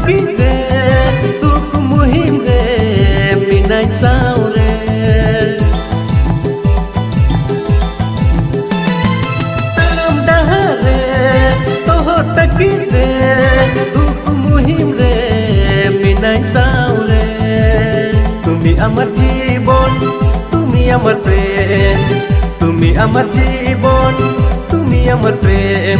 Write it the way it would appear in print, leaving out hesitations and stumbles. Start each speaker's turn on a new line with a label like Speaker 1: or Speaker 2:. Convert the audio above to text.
Speaker 1: tagi re tuk muhim re minai sao re tam dahare toho tagi re tuk muhim re minai sao re তুমি আমার জীবন তুমি আমার প্রেম তুমি আমার জীবন তুমি আমার প্রেম